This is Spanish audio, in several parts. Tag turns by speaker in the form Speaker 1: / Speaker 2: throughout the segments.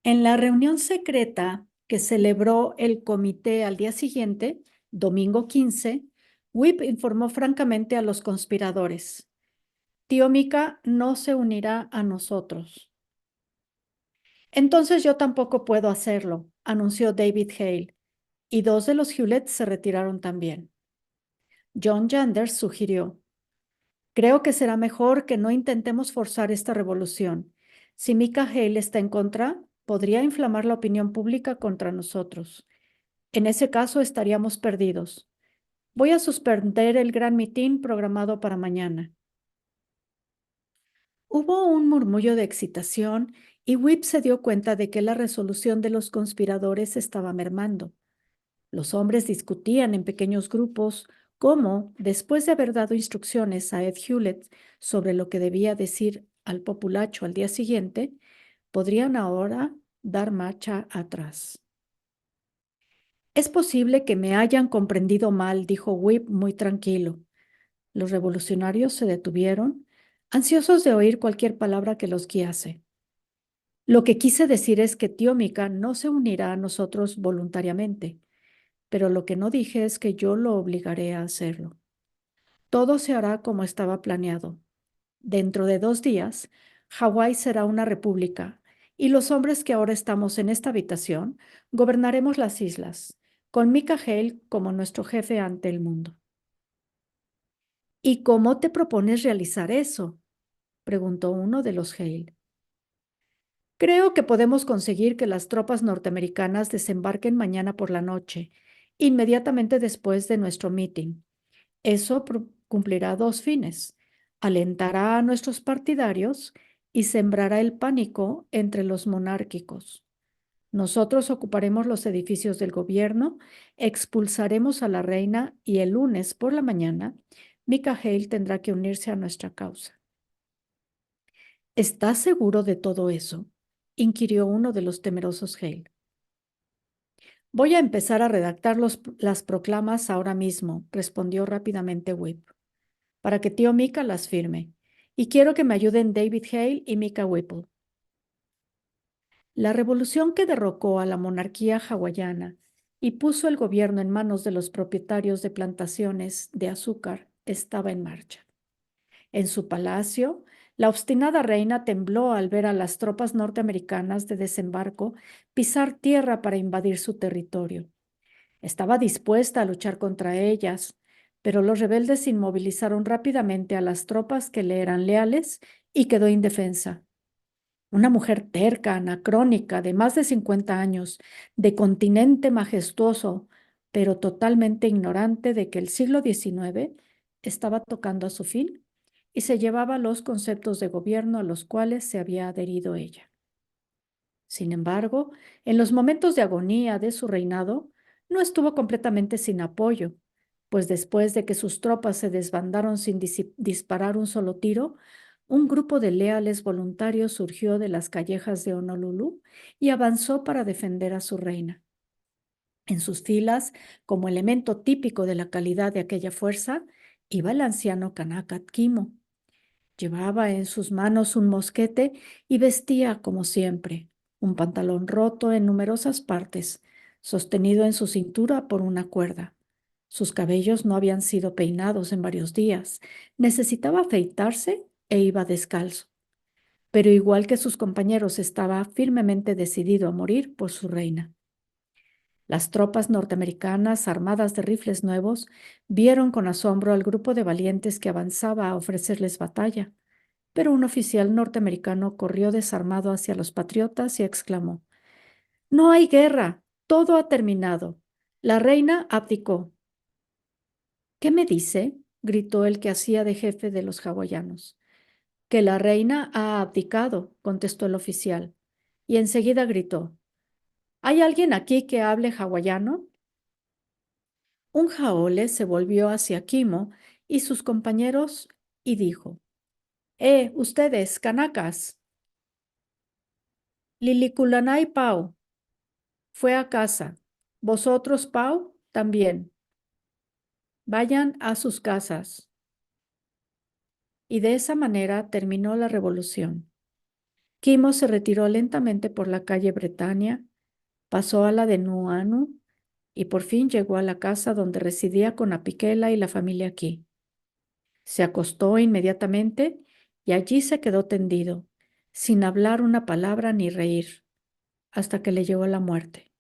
Speaker 1: En la reunión secreta que celebró el comité al día siguiente, domingo 15, Whip informó francamente a los conspiradores: Tío Mika no se unirá a nosotros. Entonces yo tampoco puedo hacerlo, anunció David Hale, y dos de los Hewlett se retiraron también. John Yanders sugirió: creo que será mejor que no intentemos forzar esta revolución. Si Mika Hale está en contra, podría inflamar la opinión pública contra nosotros. En ese caso estaríamos perdidos. Voy a suspender el gran mitin programado para mañana. Hubo un murmullo de excitación y Whip se dio cuenta de que la resolución de los conspiradores estaba mermando. Los hombres discutían en pequeños grupos cómo, después de haber dado instrucciones a Ed Hewlett sobre lo que debía decir al populacho al día siguiente, podrían ahora dar marcha atrás. Es posible que me hayan comprendido mal, dijo Whip muy tranquilo. Los revolucionarios se detuvieron, ansiosos de oír cualquier palabra que los guiase. Lo que quise decir es que tío Mika no se unirá a nosotros voluntariamente, pero lo que no dije es que yo lo obligaré a hacerlo. Todo se hará como estaba planeado. Dentro de 2 días, Hawái será una república y los hombres que ahora estamos en esta habitación gobernaremos las islas, con Mika Hale como nuestro jefe ante el mundo. ¿Y cómo te propones realizar eso?, preguntó uno de los Hale. Creo que podemos conseguir que las tropas norteamericanas desembarquen mañana por la noche, inmediatamente después de nuestro meeting. Eso cumplirá 2 fines: alentará a nuestros partidarios y sembrará el pánico entre los monárquicos. Nosotros ocuparemos los edificios del gobierno, expulsaremos a la reina y el lunes por la mañana, Mika Hale tendrá que unirse a nuestra causa. ¿Estás seguro de todo eso?, inquirió uno de los temerosos Hale. Voy a empezar a redactar las proclamas ahora mismo, respondió rápidamente Whip, para que tío Mika las firme. Y quiero que me ayuden David Hale y Mika Whipple. La revolución que derrocó a la monarquía hawaiana y puso el gobierno en manos de los propietarios de plantaciones de azúcar estaba en marcha. En su palacio, la obstinada reina tembló al ver a las tropas norteamericanas de desembarco pisar tierra para invadir su territorio. Estaba dispuesta a luchar contra ellas, pero los rebeldes inmovilizaron rápidamente a las tropas que le eran leales y quedó indefensa. Una mujer terca, anacrónica, de más de 50 años, de continente majestuoso, pero totalmente ignorante de que el siglo XIX estaba tocando a su fin y se llevaba los conceptos de gobierno a los cuales se había adherido ella. Sin embargo, en los momentos de agonía de su reinado, no estuvo completamente sin apoyo, pues después de que sus tropas se desbandaron sin disparar un solo tiro, un grupo de leales voluntarios surgió de las callejas de Honolulu y avanzó para defender a su reina. En sus filas, como elemento típico de la calidad de aquella fuerza, iba el anciano Kanaka Kimo. Llevaba en sus manos un mosquete y vestía, como siempre, un pantalón roto en numerosas partes, sostenido en su cintura por una cuerda. Sus cabellos no habían sido peinados en varios días. Necesitaba afeitarse e iba descalzo. Pero igual que sus compañeros, estaba firmemente decidido a morir por su reina. Las tropas norteamericanas, armadas de rifles nuevos, vieron con asombro al grupo de valientes que avanzaba a ofrecerles batalla. Pero un oficial norteamericano corrió desarmado hacia los patriotas y exclamó: «No hay guerra, todo ha terminado. La reina abdicó». «¿Qué me dice?», gritó el que hacía de jefe de los hawaianos. «Que la reina ha abdicado», contestó el oficial, y enseguida gritó: «¿Hay alguien aquí que hable hawaiano?». Un jaole se volvió hacia Kimo y sus compañeros y dijo: ustedes, canacas. Liliculanay Pau fue a casa. Vosotros, Pau, también. Vayan a sus casas. Y de esa manera terminó la revolución. Kimo se retiró lentamente por la calle Bretaña, pasó a la de Nuanu y por fin llegó a la casa donde residía con Apiquela y la familia aquí. Se acostó inmediatamente y allí se quedó tendido, sin hablar una palabra ni reír, hasta que le llegó la muerte.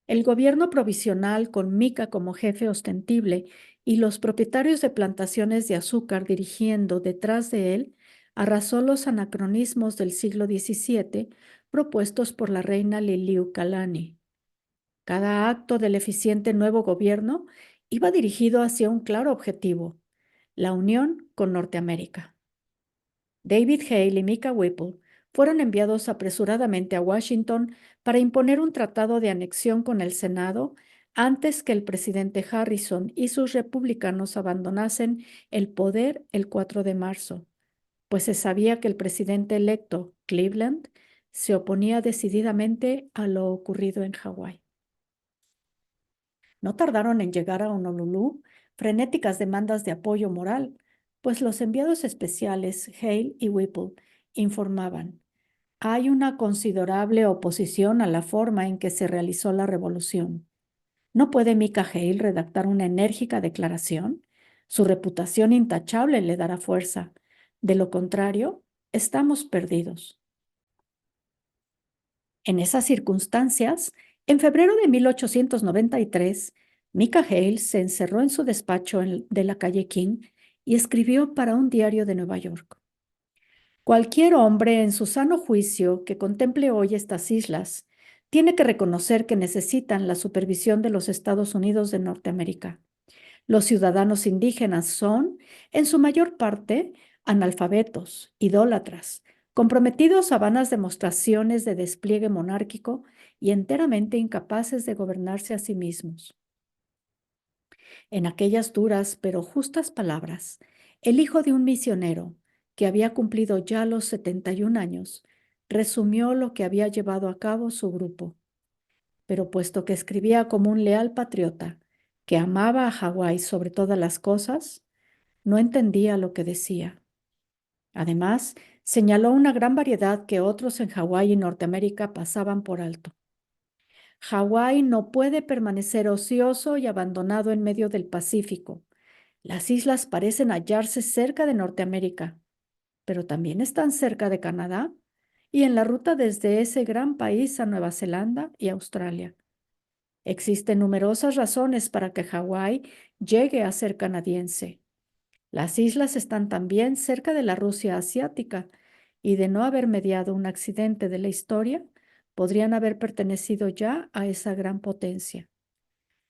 Speaker 1: El gobierno provisional, con Mika como jefe ostensible y los propietarios de plantaciones de azúcar dirigiendo detrás de él, arrasó los anacronismos del siglo XVII propuestos por la reina Liliuokalani. Cada acto del eficiente nuevo gobierno iba dirigido hacia un claro objetivo: la unión con Norteamérica. David Hale y Mika Whipple fueron enviados apresuradamente a Washington para imponer un tratado de anexión con el Senado antes que el presidente Harrison y sus republicanos abandonasen el poder el 4 de marzo, pues se sabía que el presidente electo, Cleveland, se oponía decididamente a lo ocurrido en Hawái. No tardaron en llegar a Honolulu frenéticas demandas de apoyo moral, pues los enviados especiales Hale y Whipple informaban: hay una considerable oposición a la forma en que se realizó la revolución. ¿No puede Mika Hale redactar una enérgica declaración? Su reputación intachable le dará fuerza. De lo contrario, estamos perdidos. En esas circunstancias, en febrero de 1893, Mika Hale se encerró en su despacho de la calle King y escribió para un diario de Nueva York: cualquier hombre en su sano juicio que contemple hoy estas islas tiene que reconocer que necesitan la supervisión de los Estados Unidos de Norteamérica. Los ciudadanos indígenas son, en su mayor parte, analfabetos, idólatras, comprometidos a vanas demostraciones de despliegue monárquico y enteramente incapaces de gobernarse a sí mismos. En aquellas duras pero justas palabras, el hijo de un misionero, que había cumplido ya los 71 años, resumió lo que había llevado a cabo su grupo. Pero puesto que escribía como un leal patriota, que amaba a Hawái sobre todas las cosas, no entendía lo que decía. Además, señaló una gran variedad que otros en Hawái y Norteamérica pasaban por alto. Hawái no puede permanecer ocioso y abandonado en medio del Pacífico. Las islas parecen hallarse cerca de Norteamérica, pero también están cerca de Canadá y en la ruta desde ese gran país a Nueva Zelanda y Australia. Existen numerosas razones para que Hawái llegue a ser canadiense. Las islas están también cerca de la Rusia asiática y, de no haber mediado un accidente de la historia, podrían haber pertenecido ya a esa gran potencia.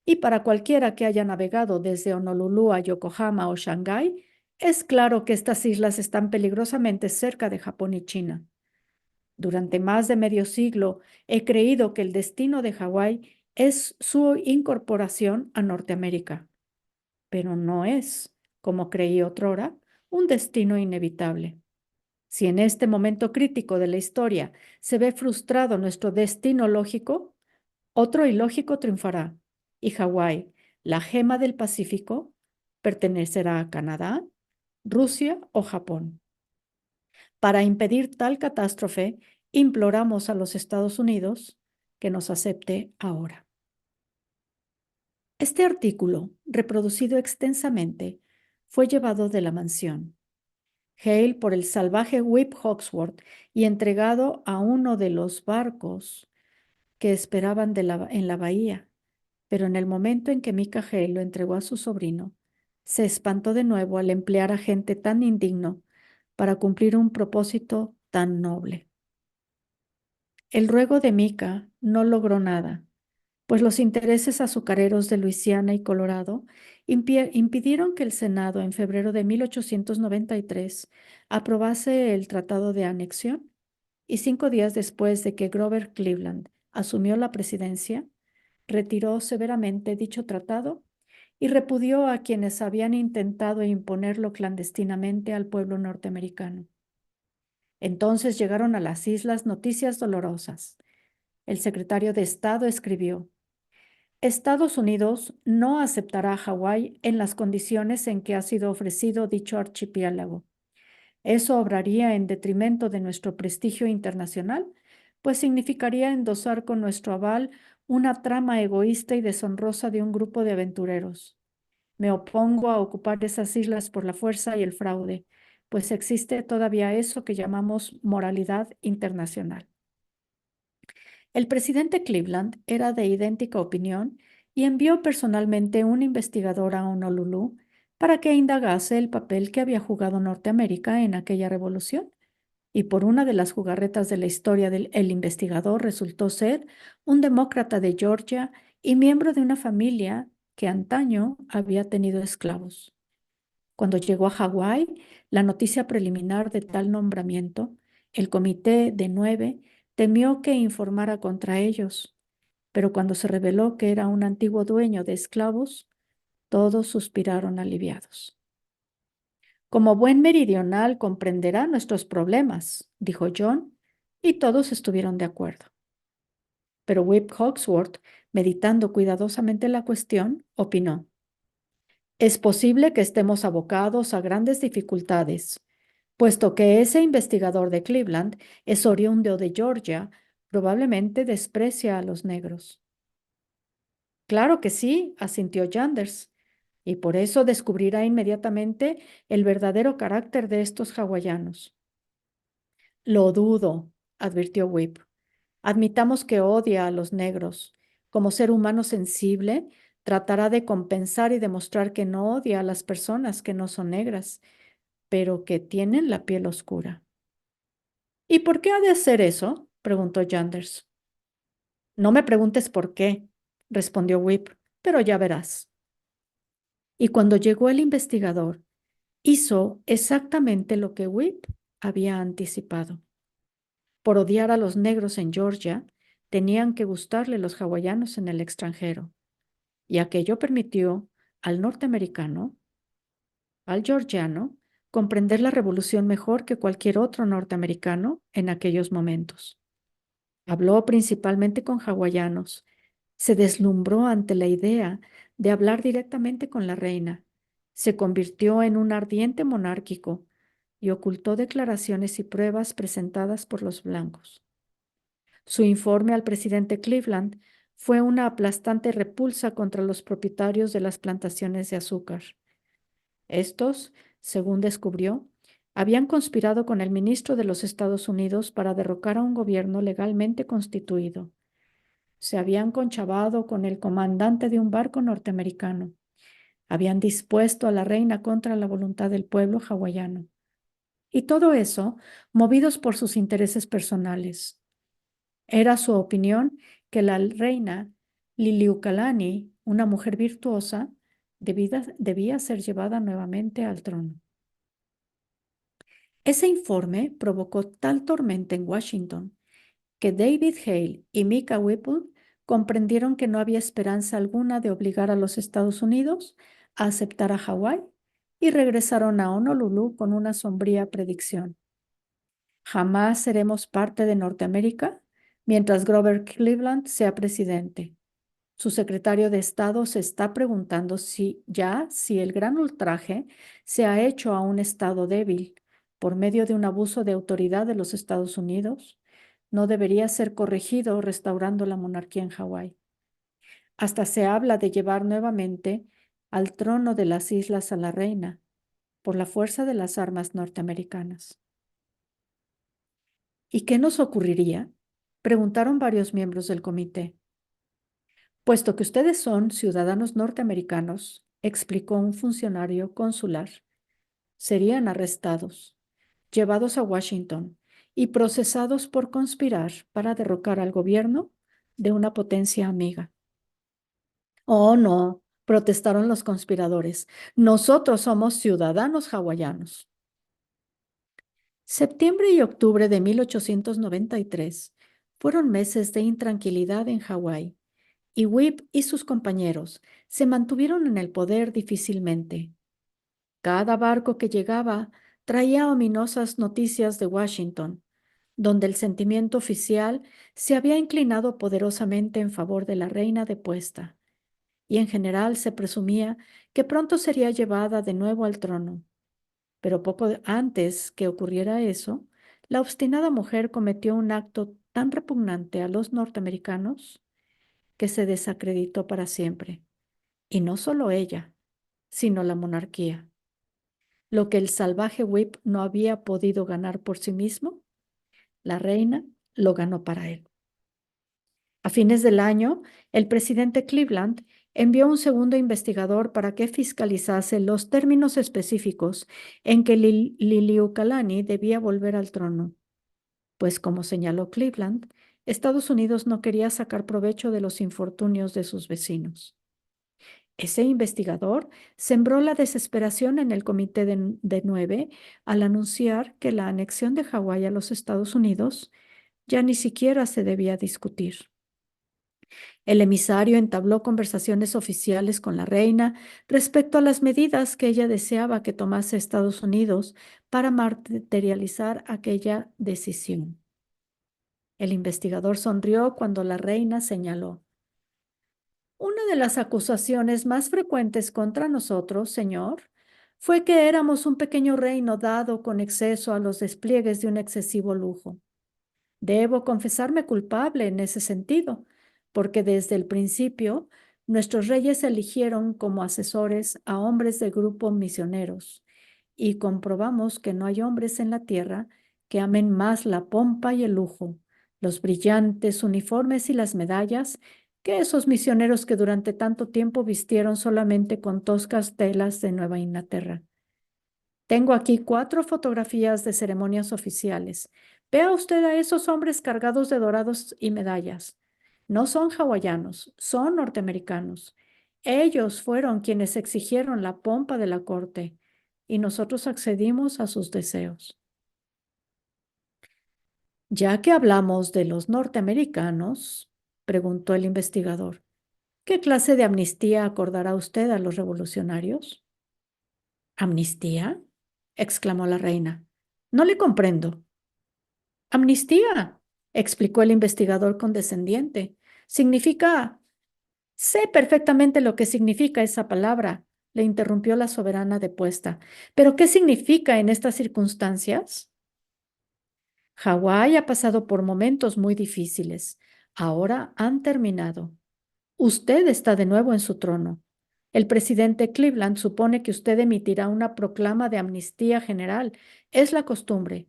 Speaker 1: Y para cualquiera que haya navegado desde Honolulu a Yokohama o Shanghái, es claro que estas islas están peligrosamente cerca de Japón y China. Durante más de medio siglo he creído que el destino de Hawái es su incorporación a Norteamérica, pero no es, como creí otrora, un destino inevitable. Si en este momento crítico de la historia se ve frustrado nuestro destino lógico, otro ilógico triunfará, y Hawái, la gema del Pacífico, pertenecerá a Canadá, Rusia o Japón. Para impedir tal catástrofe, imploramos a los Estados Unidos que nos acepte ahora. Este artículo, reproducido extensamente, fue llevado de la mansión Hale por el salvaje Whip Hawksworth y entregado a uno de los barcos que esperaban en la bahía. Pero en el momento en que Mika Hale lo entregó a su sobrino, se espantó de nuevo al emplear a gente tan indigno para cumplir un propósito tan noble. El ruego de Mika no logró nada, pues los intereses azucareros de Luisiana y Colorado impidieron que el Senado en febrero de 1893 aprobase el Tratado de Anexión, y 5 días después de que Grover Cleveland asumió la presidencia, retiró severamente dicho tratado y repudió a quienes habían intentado imponerlo clandestinamente al pueblo norteamericano. Entonces llegaron a las islas noticias dolorosas. El secretario de Estado escribió: Estados Unidos no aceptará a Hawái en las condiciones en que ha sido ofrecido dicho archipiélago. Eso obraría en detrimento de nuestro prestigio internacional, pues significaría endosar con nuestro aval una trama egoísta y deshonrosa de un grupo de aventureros. Me opongo a ocupar esas islas por la fuerza y el fraude, pues existe todavía eso que llamamos moralidad internacional. El presidente Cleveland era de idéntica opinión y envió personalmente un investigador a Honolulu para que indagase el papel que había jugado Norteamérica en aquella revolución. Y por una de las jugarretas de la historia el investigador resultó ser un demócrata de Georgia y miembro de una familia que antaño había tenido esclavos. Cuando llegó a Hawái, la noticia preliminar de tal nombramiento, el comité de 9 temió que informara contra ellos, pero cuando se reveló que era un antiguo dueño de esclavos, todos suspiraron aliviados. Como buen meridional comprenderá nuestros problemas, dijo John, y todos estuvieron de acuerdo. Pero Whip Hawksworth, meditando cuidadosamente la cuestión, opinó: es posible que estemos abocados a grandes dificultades, puesto que ese investigador de Cleveland es oriundo de Georgia, probablemente desprecia a los negros. Claro que sí, asintió Yanders, y por eso descubrirá inmediatamente el verdadero carácter de estos hawaianos. Lo dudo, advirtió Whip. Admitamos que odia a los negros. Como ser humano sensible, tratará de compensar y demostrar que no odia a las personas que no son negras, pero que tienen la piel oscura. ¿Y por qué ha de hacer eso?, preguntó Yanders. No me preguntes por qué, respondió Whip, pero ya verás. Y cuando llegó el investigador, hizo exactamente lo que Whip había anticipado. Por odiar a los negros en Georgia, tenían que gustarle los hawaianos en el extranjero, y aquello permitió al norteamericano, al georgiano, comprender la revolución mejor que cualquier otro norteamericano en aquellos momentos. Habló principalmente con hawaianos. Se deslumbró ante la idea de hablar directamente con la reina. Se convirtió en un ardiente monárquico y ocultó declaraciones y pruebas presentadas por los blancos. Su informe al presidente Cleveland fue una aplastante repulsa contra los propietarios de las plantaciones de azúcar. Estos, según descubrió, habían conspirado con el ministro de los Estados Unidos para derrocar a un gobierno legalmente constituido. Se habían conchavado con el comandante de un barco norteamericano. Habían dispuesto a la reina contra la voluntad del pueblo hawaiano. Y todo eso movidos por sus intereses personales. Era su opinión que la reina Liliuokalani, una mujer virtuosa, debía ser llevada nuevamente al trono. Ese informe provocó tal tormenta en Washington que David Hale y Micah Whipple comprendieron que no había esperanza alguna de obligar a los Estados Unidos a aceptar a Hawái y regresaron a Honolulu con una sombría predicción. Jamás seremos parte de Norteamérica mientras Grover Cleveland sea presidente. Su secretario de Estado se está preguntando si el gran ultraje se ha hecho a un Estado débil por medio de un abuso de autoridad de los Estados Unidos. No debería ser corregido restaurando la monarquía en Hawái. Hasta se habla de llevar nuevamente al trono de las islas a la reina por la fuerza de las armas norteamericanas. ¿Y qué nos ocurriría?, preguntaron varios miembros del comité. Puesto que ustedes son ciudadanos norteamericanos, explicó un funcionario consular, serían arrestados, llevados a Washington y procesados por conspirar para derrocar al gobierno de una potencia amiga. Oh, no, protestaron los conspiradores. Nosotros somos ciudadanos hawaianos. Septiembre y octubre de 1893 fueron meses de intranquilidad en Hawái, y Whip y sus compañeros se mantuvieron en el poder difícilmente. Cada barco que llegaba traía ominosas noticias de Washington, donde el sentimiento oficial se había inclinado poderosamente en favor de la reina depuesta, y en general se presumía que pronto sería llevada de nuevo al trono. Pero antes que ocurriera eso, la obstinada mujer cometió un acto tan repugnante a los norteamericanos que se desacreditó para siempre. Y no solo ella, sino la monarquía. Lo que el salvaje Whip no había podido ganar por sí mismo, la reina lo ganó para él. A fines del año, el presidente Cleveland envió un segundo investigador para que fiscalizase los términos específicos en que Liliuokalani debía volver al trono, pues como señaló Cleveland, Estados Unidos no quería sacar provecho de los infortunios de sus vecinos. Ese investigador sembró la desesperación en el Comité de Nueve al anunciar que la anexión de Hawái a los Estados Unidos ya ni siquiera se debía discutir. El emisario entabló conversaciones oficiales con la reina respecto a las medidas que ella deseaba que tomase Estados Unidos para materializar aquella decisión. El investigador sonrió cuando la reina señaló: una de las acusaciones más frecuentes contra nosotros, señor, fue que éramos un pequeño reino dado con exceso a los despliegues de un excesivo lujo. Debo confesarme culpable en ese sentido, porque desde el principio nuestros reyes eligieron como asesores a hombres de grupo misioneros y comprobamos que no hay hombres en la tierra que amen más la pompa y el lujo, los brillantes uniformes y las medallas, que esos misioneros que durante tanto tiempo vistieron solamente con toscas telas de Nueva Inglaterra. Tengo aquí 4 fotografías de ceremonias oficiales. Vea usted a esos hombres cargados de dorados y medallas. No son hawaianos, son norteamericanos. Ellos fueron quienes exigieron la pompa de la corte y nosotros accedimos a sus deseos. Ya que hablamos de los norteamericanos, preguntó el investigador, ¿qué clase de amnistía acordará usted a los revolucionarios? ¿Amnistía? Exclamó la reina. No le comprendo. Amnistía, explicó el investigador condescendiente. Significa... Sé perfectamente lo que significa esa palabra, le interrumpió la soberana depuesta. ¿Pero qué significa en estas circunstancias? Hawái ha pasado por momentos muy difíciles. Ahora han terminado. Usted está de nuevo en su trono. El presidente Cleveland supone que usted emitirá una proclama de amnistía general. Es la costumbre.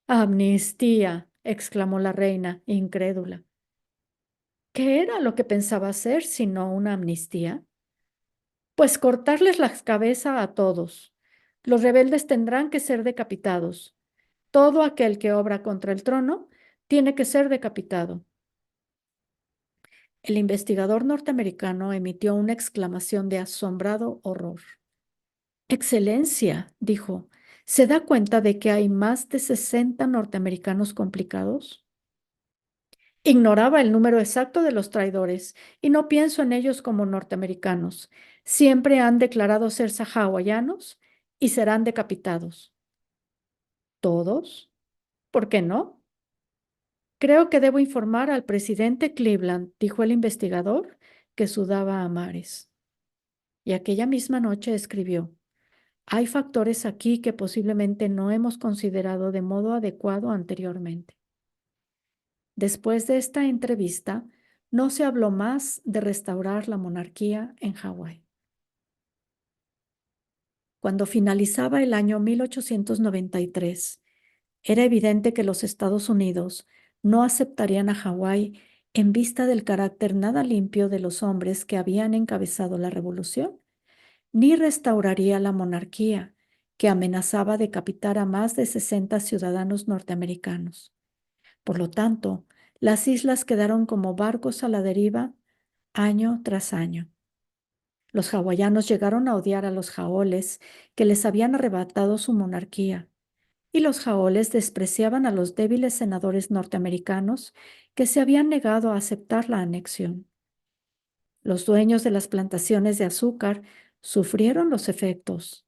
Speaker 1: Amnistía, exclamó la reina, incrédula. ¿Qué era lo que pensaba hacer sino una amnistía? Pues cortarles la cabeza a todos. Los rebeldes tendrán que ser decapitados. Todo aquel que obra contra el trono tiene que ser decapitado. El investigador norteamericano emitió una exclamación de asombrado horror. Excelencia, dijo, ¿se da cuenta de que hay más de 60 norteamericanos complicados? Ignoraba el número exacto de los traidores y no pienso en ellos como norteamericanos. Siempre han declarado ser hawaianos y serán decapitados. ¿Todos? ¿Por qué no? Creo que debo informar al presidente Cleveland, dijo el investigador, que sudaba a mares. Y aquella misma noche escribió: hay factores aquí que posiblemente no hemos considerado de modo adecuado anteriormente. Después de esta entrevista, no se habló más de restaurar la monarquía en Hawái. Cuando finalizaba el año 1893, era evidente que los Estados Unidos no aceptarían a Hawái en vista del carácter nada limpio de los hombres que habían encabezado la revolución, ni restauraría la monarquía, que amenazaba decapitar a más de 60 ciudadanos norteamericanos. Por lo tanto, las islas quedaron como barcos a la deriva año tras año. Los hawaianos llegaron a odiar a los jaoles que les habían arrebatado su monarquía, y los jaoles despreciaban a los débiles senadores norteamericanos que se habían negado a aceptar la anexión. Los dueños de las plantaciones de azúcar sufrieron los efectos,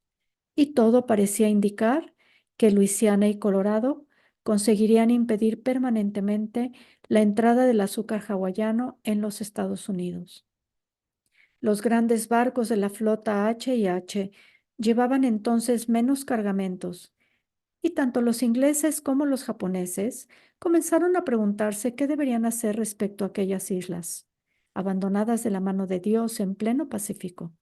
Speaker 1: y todo parecía indicar que Luisiana y Colorado conseguirían impedir permanentemente la entrada del azúcar hawaiano en los Estados Unidos. Los grandes barcos de la flota H y H Llevaban entonces menos cargamentos, y tanto los ingleses como los japoneses comenzaron a preguntarse qué deberían hacer respecto a aquellas islas, abandonadas de la mano de Dios en pleno Pacífico.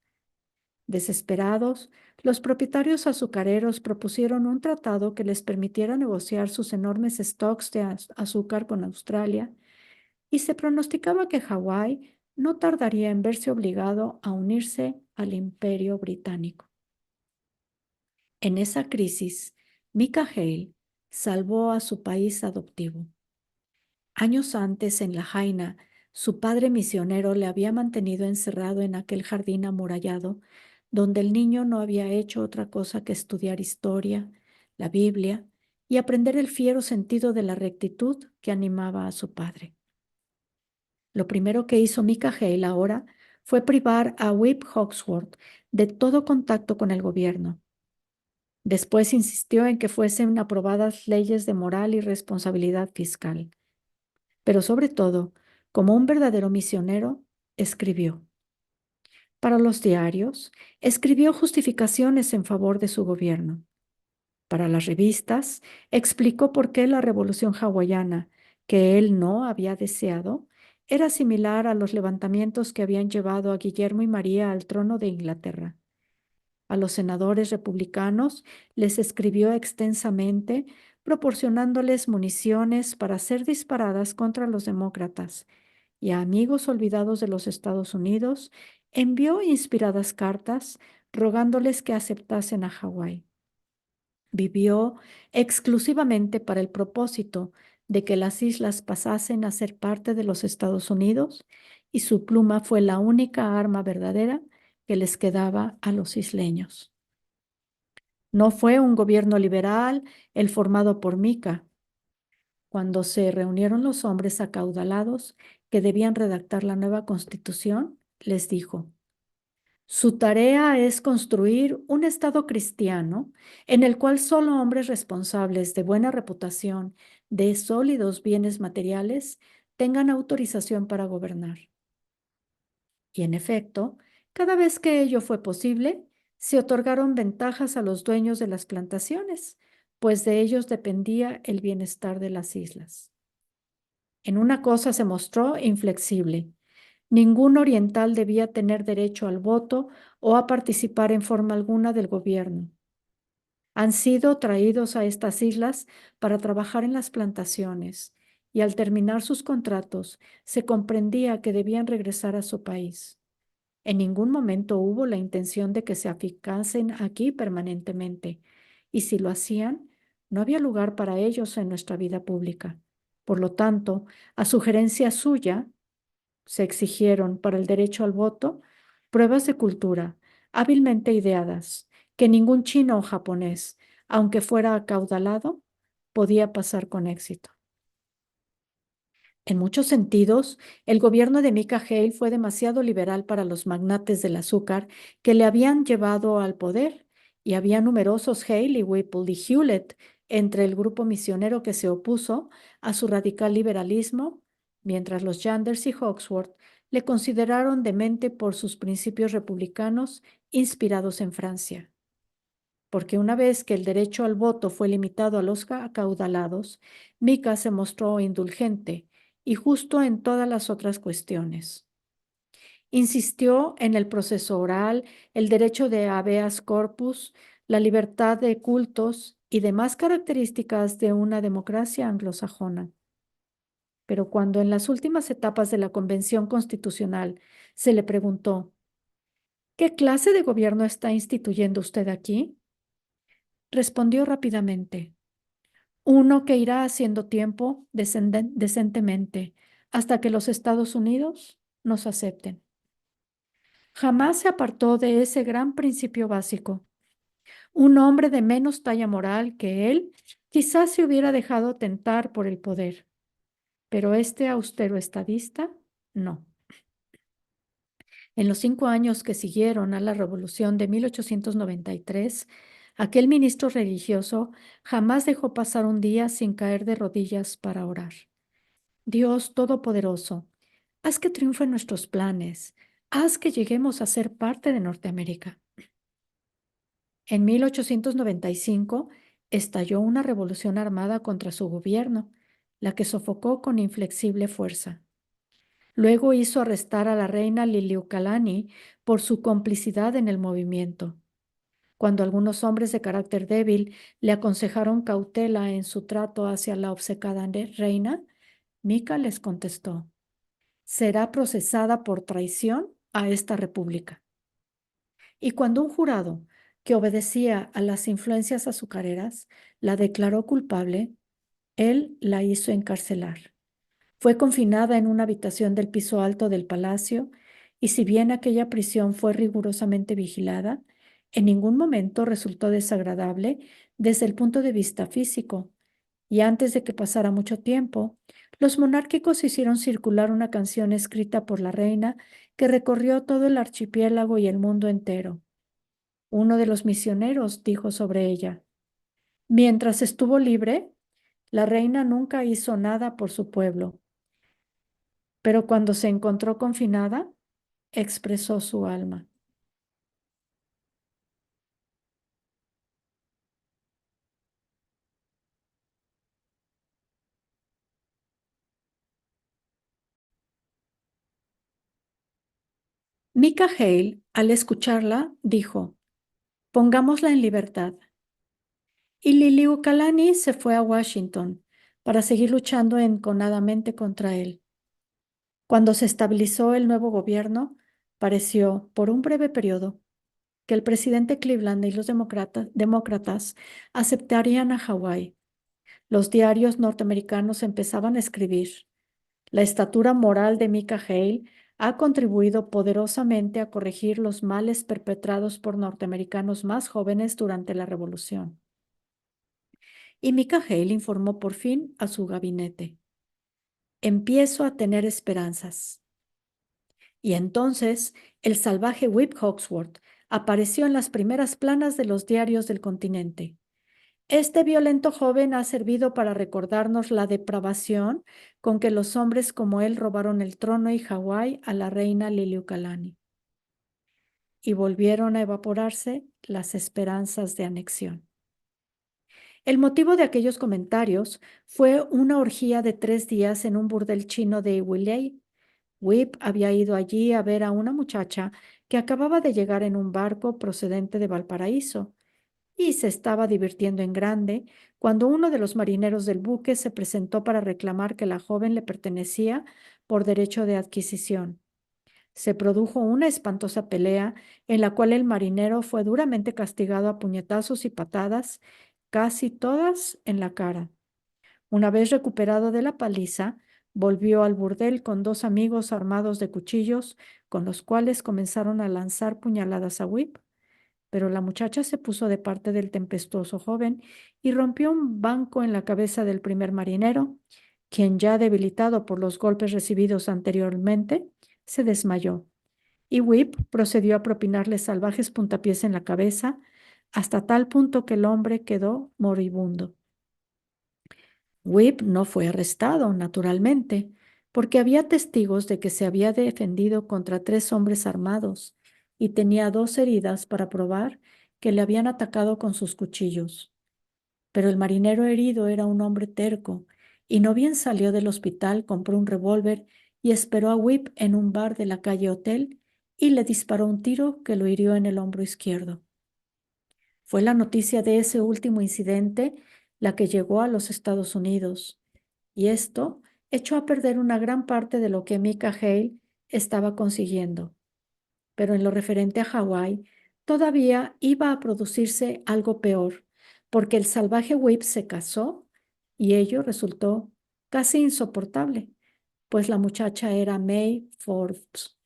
Speaker 1: Desesperados, los propietarios azucareros propusieron un tratado que les permitiera negociar sus enormes stocks de azúcar con Australia, y se pronosticaba que Hawái no tardaría en verse obligado a unirse al Imperio Británico. En esa crisis, Mika Hale salvó a su país adoptivo. Años antes, en Lahaina, su padre misionero le había mantenido encerrado en aquel jardín amurallado, donde el niño no había hecho otra cosa que estudiar historia, la Biblia y aprender el fiero sentido de la rectitud que animaba a su padre. Lo primero que hizo Mika Hale ahora fue privar a Whip Hawksworth de todo contacto con el gobierno. Después insistió en que fuesen aprobadas leyes de moral y responsabilidad fiscal. Pero sobre todo, como un verdadero misionero, escribió. Para los diarios, escribió justificaciones en favor de su gobierno. Para las revistas, explicó por qué la revolución hawaiana, que él no había deseado, era similar a los levantamientos que habían llevado a Guillermo y María al trono de Inglaterra. A los senadores republicanos les escribió extensamente, proporcionándoles municiones para ser disparadas contra los demócratas, y a amigos olvidados de los Estados Unidos envió inspiradas cartas rogándoles que aceptasen a Hawái. Vivió exclusivamente para el propósito de que las islas pasasen a ser parte de los Estados Unidos, y su pluma fue la única arma verdadera que les quedaba a los isleños. No fue un gobierno liberal el formado por Mika. Cuando se reunieron los hombres acaudalados que debían redactar la nueva constitución, les dijo: su tarea es construir un Estado cristiano en el cual solo hombres responsables de buena reputación, de sólidos bienes materiales, tengan autorización para gobernar. Y en efecto, cada vez que ello fue posible, se otorgaron ventajas a los dueños de las plantaciones, pues de ellos dependía el bienestar de las islas. En una cosa se mostró inflexible: ningún oriental debía tener derecho al voto o a participar en forma alguna del gobierno. Han sido traídos a estas islas para trabajar en las plantaciones, y al terminar sus contratos se comprendía que debían regresar a su país. En ningún momento hubo la intención de que se afincasen aquí permanentemente, y si lo hacían, no había lugar para ellos en nuestra vida pública. Por lo tanto, a sugerencia suya, se exigieron para el derecho al voto pruebas de cultura hábilmente ideadas que ningún chino o japonés, aunque fuera acaudalado, podía pasar con éxito. En muchos sentidos, el gobierno de Mika Hale fue demasiado liberal para los magnates del azúcar que le habían llevado al poder, y había numerosos Hale y Whipple y Hewlett entre el grupo misionero que se opuso a su radical liberalismo, mientras los Yanders y Hawksworth le consideraron demente por sus principios republicanos inspirados en Francia. Porque una vez que el derecho al voto fue limitado a los acaudalados, Mika se mostró indulgente y justo en todas las otras cuestiones. Insistió en el proceso oral, el derecho de habeas corpus, la libertad de cultos y demás características de una democracia anglosajona. Pero cuando en las últimas etapas de la Convención Constitucional se le preguntó: ¿qué clase de gobierno está instituyendo usted aquí?, respondió rápidamente: uno que irá haciendo tiempo decentemente hasta que los Estados Unidos nos acepten. Jamás se apartó de ese gran principio básico. Un hombre de menos talla moral que él quizás se hubiera dejado tentar por el poder, pero este austero estadista, no. En los 5 años que siguieron a la Revolución de 1893, aquel ministro religioso jamás dejó pasar un día sin caer de rodillas para orar. Dios Todopoderoso, haz que triunfen nuestros planes, haz que lleguemos a ser parte de Norteamérica. En 1895 estalló una revolución armada contra su gobierno, la que sofocó con inflexible fuerza. Luego hizo arrestar a la reina Liliuokalani por su complicidad en el movimiento. Cuando algunos hombres de carácter débil le aconsejaron cautela en su trato hacia la obcecada reina, Mika les contestó: será procesada por traición a esta república. Y cuando un jurado que obedecía a las influencias azucareras la declaró culpable, él la hizo encarcelar. Fue confinada en una habitación del piso alto del palacio y si bien aquella prisión fue rigurosamente vigilada, en ningún momento resultó desagradable desde el punto de vista físico. Y antes de que pasara mucho tiempo, los monárquicos hicieron circular una canción escrita por la reina que recorrió todo el archipiélago y el mundo entero. Uno de los misioneros dijo sobre ella: mientras estuvo libre, la reina nunca hizo nada por su pueblo, pero cuando se encontró confinada, expresó su alma. Mika Hale, al escucharla, dijo: pongámosla en libertad. Y Liliuokalani se fue a Washington para seguir luchando enconadamente contra él. Cuando se estabilizó el nuevo gobierno, pareció, por un breve periodo, que el presidente Cleveland y los demócratas aceptarían a Hawái. Los diarios norteamericanos empezaban a escribir: la estatura moral de Mika Hale ha contribuido poderosamente a corregir los males perpetrados por norteamericanos más jóvenes durante la Revolución. Y Mika Hale informó por fin a su gabinete: empiezo a tener esperanzas. Y entonces el salvaje Whip Hawksworth apareció en las primeras planas de los diarios del continente. Este violento joven ha servido para recordarnos la depravación con que los hombres como él robaron el trono y Hawái a la reina Liliuokalani. Y volvieron a evaporarse las esperanzas de anexión. El motivo de aquellos comentarios fue una orgía de 3 días en un burdel chino de Wiley. Whip había ido allí a ver a una muchacha que acababa de llegar en un barco procedente de Valparaíso y se estaba divirtiendo en grande cuando uno de los marineros del buque se presentó para reclamar que la joven le pertenecía por derecho de adquisición. Se produjo una espantosa pelea en la cual el marinero fue duramente castigado a puñetazos y patadas, casi todas en la cara. Una vez recuperado de la paliza, volvió al burdel con 2 amigos armados de cuchillos, con los cuales comenzaron a lanzar puñaladas a Whip, pero la muchacha se puso de parte del tempestuoso joven y rompió un banco en la cabeza del primer marinero, quien, ya debilitado por los golpes recibidos anteriormente, se desmayó. Y Whip procedió a propinarle salvajes puntapiés en la cabeza, hasta tal punto que el hombre quedó moribundo. Whip no fue arrestado, naturalmente, porque había testigos de que se había defendido contra 3 hombres armados y tenía 2 heridas para probar que le habían atacado con sus cuchillos. Pero el marinero herido era un hombre terco y no bien salió del hospital, compró un revólver y esperó a Whip en un bar de la calle Hotel y le disparó un tiro que lo hirió en el hombro izquierdo. Fue la noticia de ese último incidente la que llegó a los Estados Unidos, y esto echó a perder una gran parte de lo que Mika Hale estaba consiguiendo. Pero en lo referente a Hawái, todavía iba a producirse algo peor, porque el salvaje Whip se casó y ello resultó casi insoportable, pues la muchacha era May Forbes.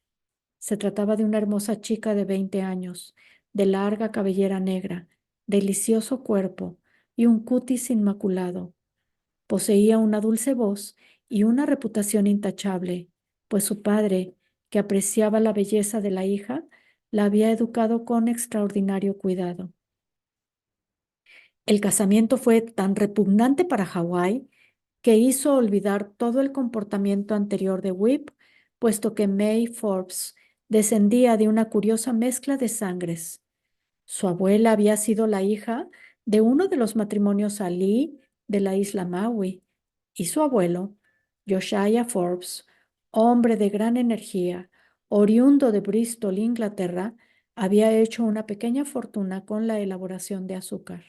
Speaker 1: Se trataba de una hermosa chica de 20 años, de larga cabellera negra, delicioso cuerpo y un cutis inmaculado. Poseía una dulce voz y una reputación intachable, pues su padre, que apreciaba la belleza de la hija, la había educado con extraordinario cuidado. El casamiento fue tan repugnante para Hawái que hizo olvidar todo el comportamiento anterior de Whip, puesto que May Forbes descendía de una curiosa mezcla de sangres. Su abuela había sido la hija de uno de los matrimonios Ali de la isla Maui y su abuelo, Josiah Forbes, hombre de gran energía, oriundo de Bristol, Inglaterra, había hecho una pequeña fortuna con la elaboración de azúcar.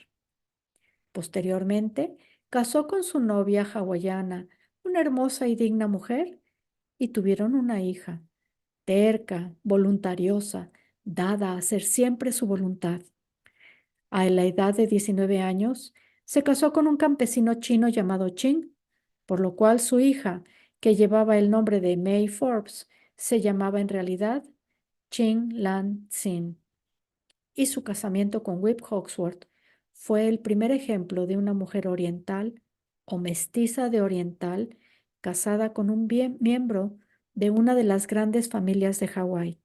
Speaker 1: Posteriormente, casó con su novia hawaiana, una hermosa y digna mujer, y tuvieron una hija, terca, voluntariosa, dada a hacer siempre su voluntad. A la edad de 19 años, se casó con un campesino chino llamado Ching, por lo cual su hija, que llevaba el nombre de May Forbes, se llamaba en realidad Ching Lan Xin. Y su casamiento con Whip Hawksworth fue el primer ejemplo de una mujer oriental o mestiza de oriental casada con un miembro de una de las grandes familias de Hawái.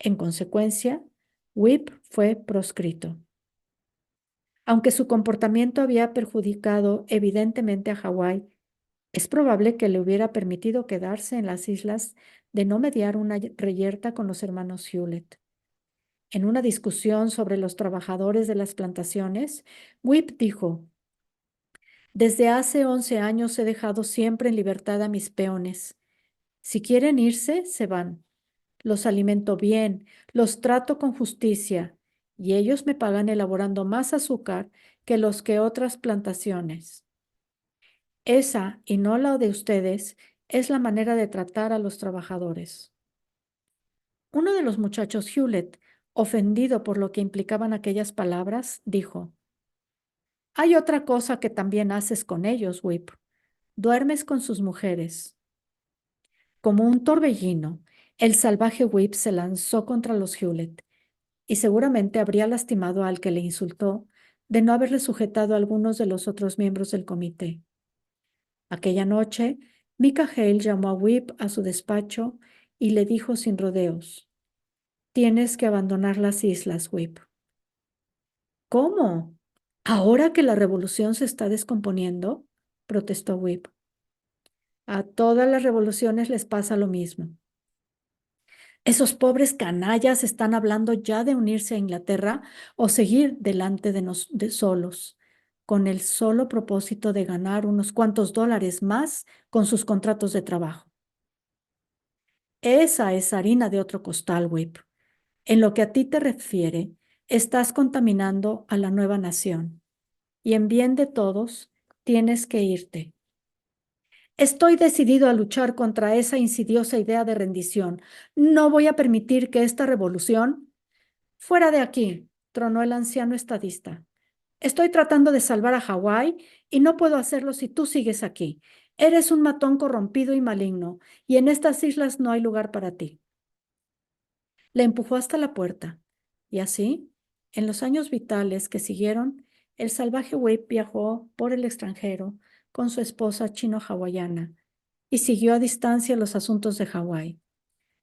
Speaker 1: En consecuencia, Whip fue proscrito. Aunque su comportamiento había perjudicado evidentemente a Hawái, es probable que le hubiera permitido quedarse en las islas de no mediar una reyerta con los hermanos Hewlett. En una discusión sobre los trabajadores de las plantaciones, Whip dijo: Desde hace 11 años he dejado siempre en libertad a mis peones. Si quieren irse, se van. Los alimento bien, los trato con justicia, y ellos me pagan elaborando más azúcar que los que otras plantaciones. Esa, y no la de ustedes, es la manera de tratar a los trabajadores. Uno de los muchachos Hewlett, ofendido por lo que implicaban aquellas palabras, dijo: Hay otra cosa que también haces con ellos, Whip. Duermes con sus mujeres. Como un torbellino, el salvaje Whip se lanzó contra los Hewlett y seguramente habría lastimado al que le insultó de no haberle sujetado a algunos de los otros miembros del comité. Aquella noche, Micah Hale llamó a Whip a su despacho y le dijo sin rodeos: Tienes que abandonar las islas, Whip. ¿Cómo? ¿Ahora que la revolución se está descomponiendo?, protestó Whip. A todas las revoluciones les pasa lo mismo. Esos pobres canallas están hablando ya de unirse a Inglaterra o seguir delante de solos, con el solo propósito de ganar unos cuantos dólares más con sus contratos de trabajo. Esa es harina de otro costal, Whip. En lo que a ti te refiere, estás contaminando a la nueva nación. Y en bien de todos, tienes que irte. Estoy decidido a luchar contra esa insidiosa idea de rendición. No voy a permitir que esta revolución... Fuera de aquí, tronó el anciano estadista. Estoy tratando de salvar a Hawái y no puedo hacerlo si tú sigues aquí. Eres un matón corrompido y maligno, y en estas islas no hay lugar para ti. Le empujó hasta la puerta, y así, en los años vitales que siguieron, el salvaje Whip viajó por el extranjero con su esposa chino-hawaiana y siguió a distancia los asuntos de Hawái.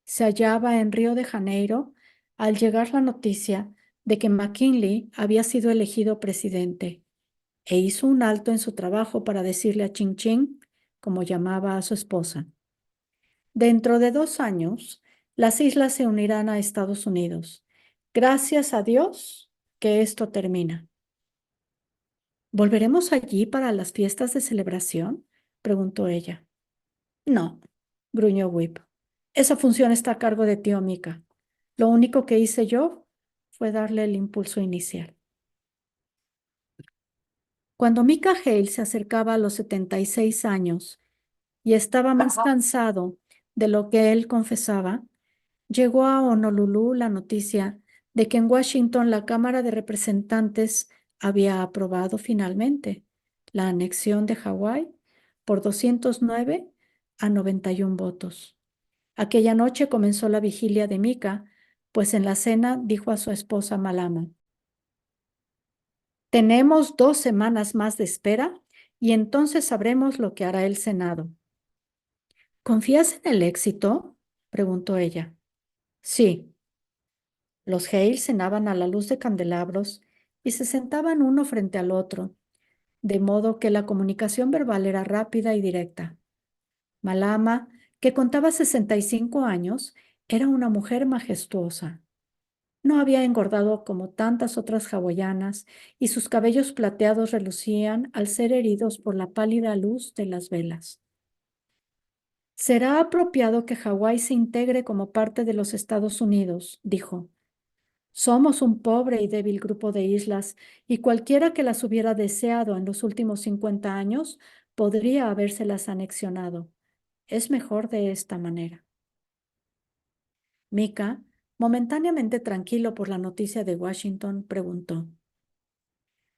Speaker 1: Se hallaba en Río de Janeiro al llegar la noticia de que McKinley había sido elegido presidente e hizo un alto en su trabajo para decirle a Ching Ching, como llamaba a su esposa: Dentro de 2 años, las islas se unirán a Estados Unidos. Gracias a Dios que esto termina. ¿Volveremos allí para las fiestas de celebración?, preguntó ella. No, gruñó Whip. Esa función está a cargo de tío Mika. Lo único que hice yo fue darle el impulso inicial. Cuando Mika Hale se acercaba a los 76 años y estaba más cansado de lo que él confesaba, llegó a Honolulu la noticia de que en Washington la Cámara de Representantes había aprobado finalmente la anexión de Hawái por 209 a 91 votos. Aquella noche comenzó la vigilia de Mika, pues en la cena dijo a su esposa Malama: Tenemos 2 semanas más de espera y entonces sabremos lo que hará el Senado. ¿Confías en el éxito?, preguntó ella. Sí. Los Hale cenaban a la luz de candelabros y se sentaban uno frente al otro, de modo que la comunicación verbal era rápida y directa. Malama, que contaba 65 años, era una mujer majestuosa. No había engordado como tantas otras hawaianas y sus cabellos plateados relucían al ser heridos por la pálida luz de las velas. Será apropiado que Hawái se integre como parte de los Estados Unidos, dijo. Somos un pobre y débil grupo de islas y cualquiera que las hubiera deseado en los últimos 50 años podría habérselas anexionado. Es mejor de esta manera. Mika, momentáneamente tranquilo por la noticia de Washington, preguntó: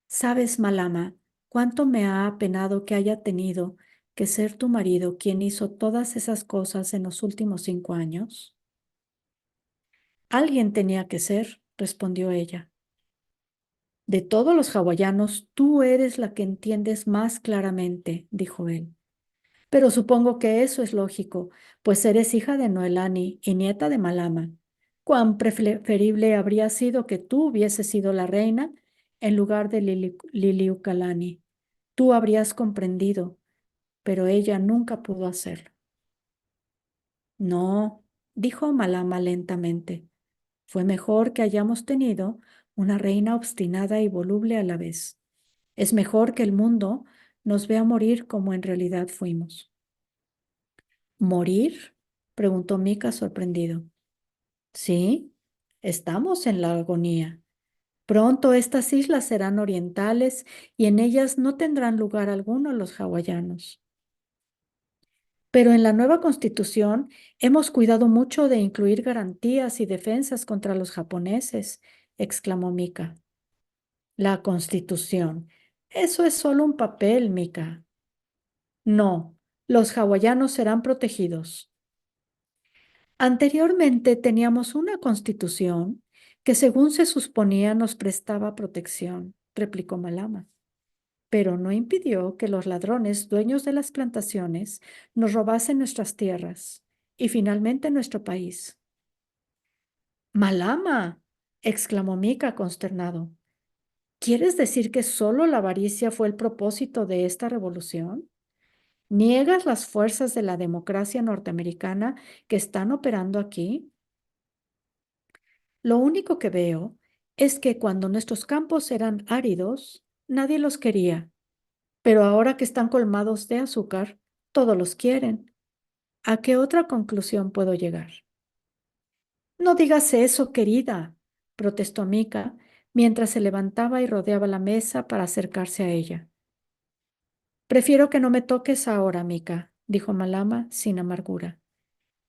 Speaker 1: ¿Sabes, Malama, cuánto me ha apenado que haya tenido que ser tu marido quien hizo todas esas cosas en los últimos 5 años? Alguien tenía que ser, respondió ella. De todos los hawaianos, tú eres la que entiendes más claramente, dijo él. Pero supongo que eso es lógico, pues eres hija de Noelani y nieta de Malama. Cuán preferible habría sido que tú hubieses sido la reina en lugar de Liliuokalani. Tú habrías comprendido, pero ella nunca pudo hacerlo. No, dijo Malama lentamente. Fue mejor que hayamos tenido una reina obstinada y voluble a la vez. Es mejor que el mundo nos vea morir como en realidad fuimos. ¿Morir? Preguntó Mika sorprendido. Sí, estamos en la agonía. Pronto estas islas serán orientales y en ellas no tendrán lugar alguno los hawaianos. Pero en la nueva constitución hemos cuidado mucho de incluir garantías y defensas contra los japoneses, exclamó Mika. La constitución. Eso es solo un papel, Mika. No, los hawaianos serán protegidos. Anteriormente teníamos una constitución que, según se suponía, nos prestaba protección, replicó Malama, pero no impidió que los ladrones, dueños de las plantaciones, nos robasen nuestras tierras y finalmente nuestro país. Malama, exclamó Mika consternado. ¿Quieres decir que solo la avaricia fue el propósito de esta revolución? ¿Niegas las fuerzas de la democracia norteamericana que están operando aquí? Lo único que veo es que cuando nuestros campos eran áridos, nadie los quería, pero ahora que están colmados de azúcar, todos los quieren. ¿A qué otra conclusión puedo llegar? No digas eso, querida, protestó Mika mientras se levantaba y rodeaba la mesa para acercarse a ella. Prefiero que no me toques ahora, Mika, dijo Malama sin amargura.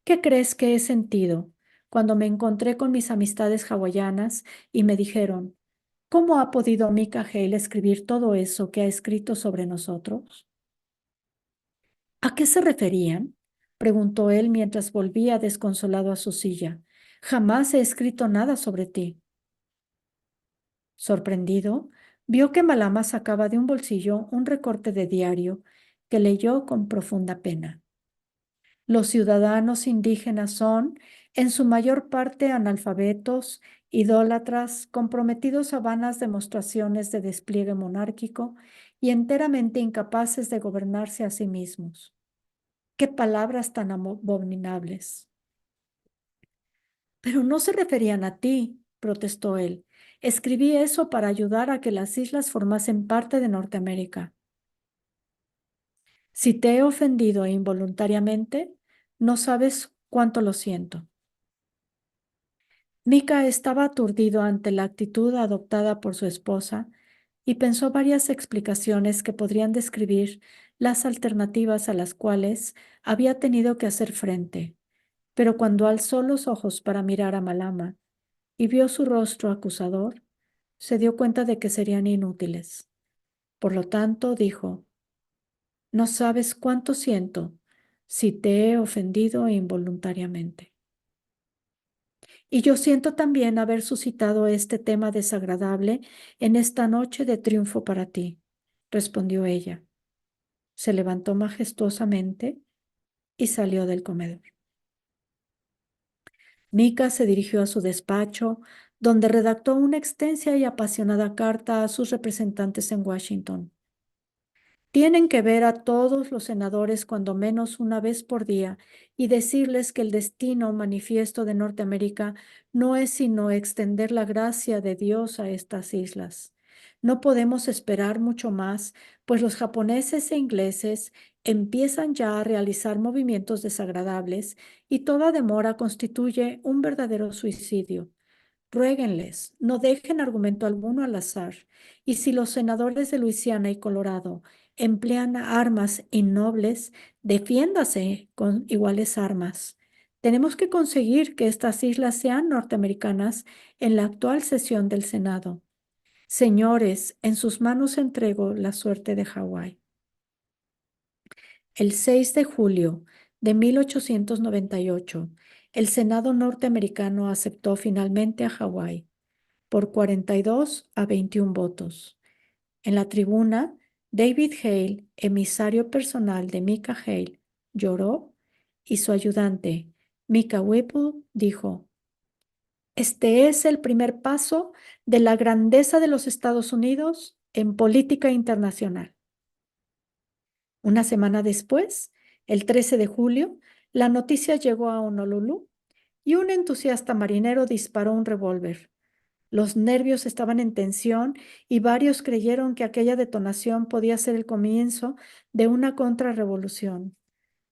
Speaker 1: ¿Qué crees que he sentido cuando me encontré con mis amistades hawaianas y me dijeron: ¿cómo ha podido Mika Hale escribir todo eso que ha escrito sobre nosotros? ¿A qué se referían? Preguntó él mientras volvía desconsolado a su silla. Jamás he escrito nada sobre ti. Sorprendido, vio que Malama sacaba de un bolsillo un recorte de diario que leyó con profunda pena. Los ciudadanos indígenas son, en su mayor parte, analfabetos, idólatras, comprometidos a vanas demostraciones de despliegue monárquico y enteramente incapaces de gobernarse a sí mismos. ¡Qué palabras tan abominables! Pero no se referían a ti, protestó él. Escribí eso para ayudar a que las islas formasen parte de Norteamérica. Si te he ofendido involuntariamente, no sabes cuánto lo siento. Mika estaba aturdido ante la actitud adoptada por su esposa y pensó varias explicaciones que podrían describir las alternativas a las cuales había tenido que hacer frente. Pero cuando alzó los ojos para mirar a Malama y vio su rostro acusador, se dio cuenta de que serían inútiles. Por lo tanto, dijo: no sabes cuánto siento si te he ofendido involuntariamente. Y yo siento también haber suscitado este tema desagradable en esta noche de triunfo para ti, respondió ella. Se levantó majestuosamente y salió del comedor. Mika se dirigió a su despacho, donde redactó una extensa y apasionada carta a sus representantes en Washington. Tienen que ver a todos los senadores cuando menos una vez por día y decirles que el destino manifiesto de Norteamérica no es sino extender la gracia de Dios a estas islas. No podemos esperar mucho más, pues los japoneses e ingleses empiezan ya a realizar movimientos desagradables y toda demora constituye un verdadero suicidio. Ruéguenles, no dejen argumento alguno al azar. Y si los senadores de Luisiana y Colorado emplean armas innobles, defiéndase con iguales armas. Tenemos que conseguir que estas islas sean norteamericanas en la actual sesión del Senado. Señores, en sus manos entrego la suerte de Hawái. El 6 de julio de 1898, el Senado norteamericano aceptó finalmente a Hawái por 42 a 21 votos. En la tribuna, David Hale, emisario personal de Micah Hale, lloró y su ayudante, Micah Whipple, dijo: Este es el primer paso de la grandeza de los Estados Unidos en política internacional. Una semana después, el 13 de julio, la noticia llegó a Honolulu y un entusiasta marinero disparó un revólver. Los nervios estaban en tensión y varios creyeron que aquella detonación podía ser el comienzo de una contrarrevolución.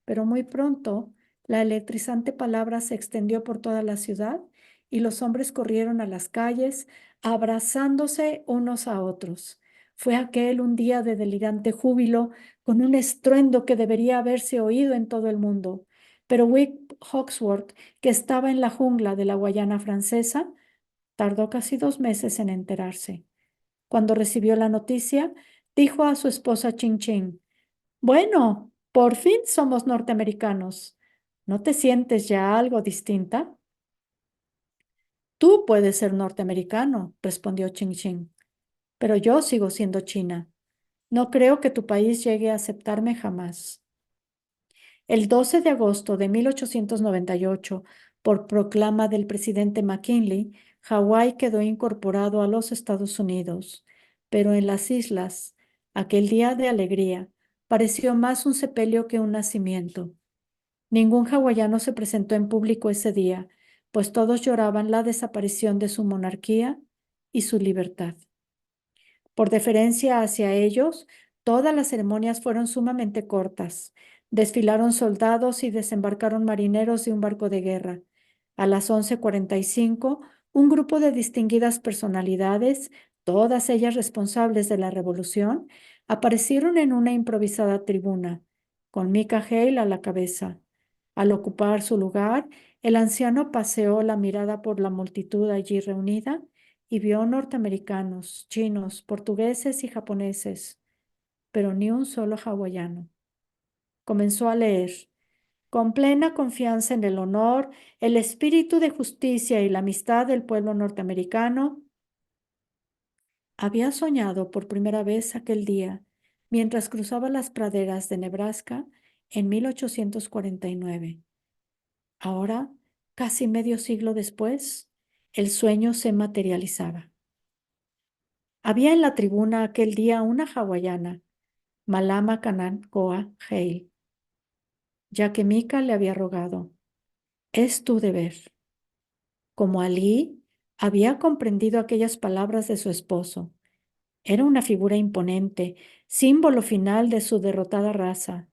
Speaker 1: Pero muy pronto la electrizante palabra se extendió por toda la ciudad y los hombres corrieron a las calles, abrazándose unos a otros. Fue aquel un día de delirante júbilo, con un estruendo que debería haberse oído en todo el mundo. Pero Wick Hawksworth, que estaba en la jungla de la Guayana francesa, tardó casi 2 meses en enterarse. Cuando recibió la noticia, dijo a su esposa Chin Chin: Bueno, por fin somos norteamericanos. ¿No te sientes ya algo distinta? Tú puedes ser norteamericano, respondió Chin Chin, pero yo sigo siendo china. No creo que tu país llegue a aceptarme jamás. El 12 de agosto de 1898, por proclama del presidente McKinley, Hawái quedó incorporado a los Estados Unidos, pero en las islas, aquel día de alegría pareció más un sepelio que un nacimiento. Ningún hawaiano se presentó en público ese día, pues todos lloraban la desaparición de su monarquía y su libertad. Por deferencia hacia ellos, todas las ceremonias fueron sumamente cortas. Desfilaron soldados y desembarcaron marineros de un barco de guerra. A las 11:45, un grupo de distinguidas personalidades, todas ellas responsables de la revolución, aparecieron en una improvisada tribuna, con Micah Hale a la cabeza. Al ocupar su lugar, el anciano paseó la mirada por la multitud allí reunida y vio norteamericanos, chinos, portugueses y japoneses, pero ni un solo hawaiano. Comenzó a leer. Con plena confianza en el honor, el espíritu de justicia y la amistad del pueblo norteamericano, había soñado por primera vez aquel día mientras cruzaba las praderas de Nebraska en 1849. Ahora, casi medio siglo después, el sueño se materializaba. Había en la tribuna aquel día una hawaiana, Malama Kanankoa Hale, ya que Mika le había rogado: es tu deber. Como Ali había comprendido aquellas palabras de su esposo, era una figura imponente, símbolo final de su derrotada raza.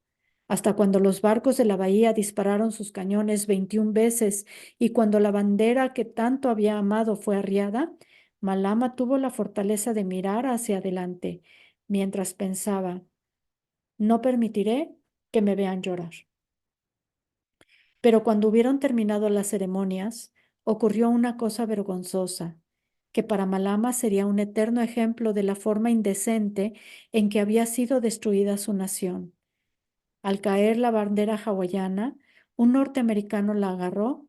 Speaker 1: Hasta cuando los barcos de la bahía dispararon sus cañones 21 veces y cuando la bandera que tanto había amado fue arriada, Malama tuvo la fortaleza de mirar hacia adelante, mientras pensaba: no permitiré que me vean llorar. Pero cuando hubieron terminado las ceremonias, ocurrió una cosa vergonzosa, que para Malama sería un eterno ejemplo de la forma indecente en que había sido destruida su nación. Al caer la bandera hawaiana, un norteamericano la agarró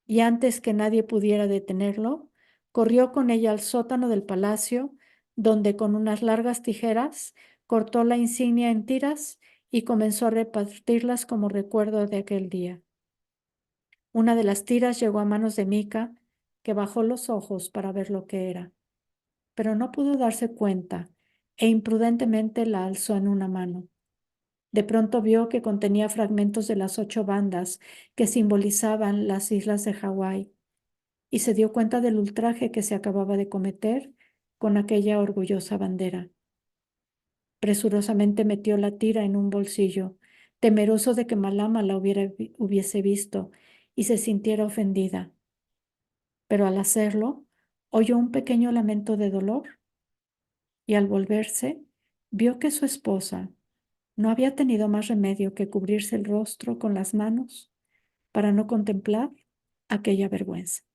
Speaker 1: y antes que nadie pudiera detenerlo, corrió con ella al sótano del palacio, donde con unas largas tijeras cortó la insignia en tiras y comenzó a repartirlas como recuerdo de aquel día. Una de las tiras llegó a manos de Mika, que bajó los ojos para ver lo que era, pero no pudo darse cuenta. e imprudentemente la alzó en una mano. De pronto vio que contenía fragmentos de las 8 bandas que simbolizaban las islas de Hawái y se dio cuenta del ultraje que se acababa de cometer con aquella orgullosa bandera. Presurosamente metió la tira en un bolsillo, temeroso de que Malama la hubiese visto y se sintiera ofendida. Pero al hacerlo, oyó un pequeño lamento de dolor y al volverse, vio que su esposa no había tenido más remedio que cubrirse el rostro con las manos para no contemplar aquella vergüenza.